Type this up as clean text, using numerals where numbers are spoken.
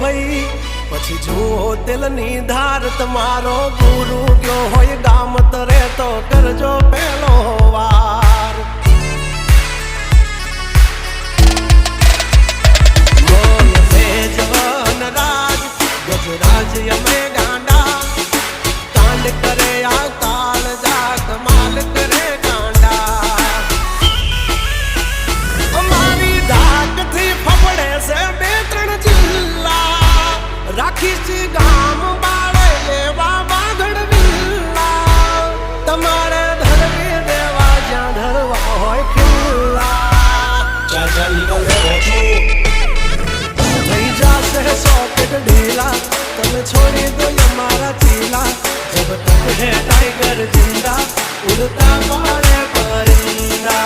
ભાઈ પછી જુઓ દિલની ધાર તમારો ગુરુ ગયો હોય ગામ તરે તો કરજો પેલો વાર બોલ ભેજવન રાજ ગજરાજ અમે ગાંડા કાંડ કરે આ કાળ જા કમાલ કરે ગાંડા અમારી ધાકથી ફફડે છે બે ત્રણ જિલ્લા રાખીશ ગામ બાળે લેવા બાગડ વિલ્લા તમારે ધરવી દેવા જ્યાં ધરવા હોય ખિલ્લા ચાચા નીકળે થઈ જશે સોકેટ ઢીલા તમે છોડી દો અમારા ચીલા જબ તક હે टाइगर जिंदा उड़ता मारे परिंदा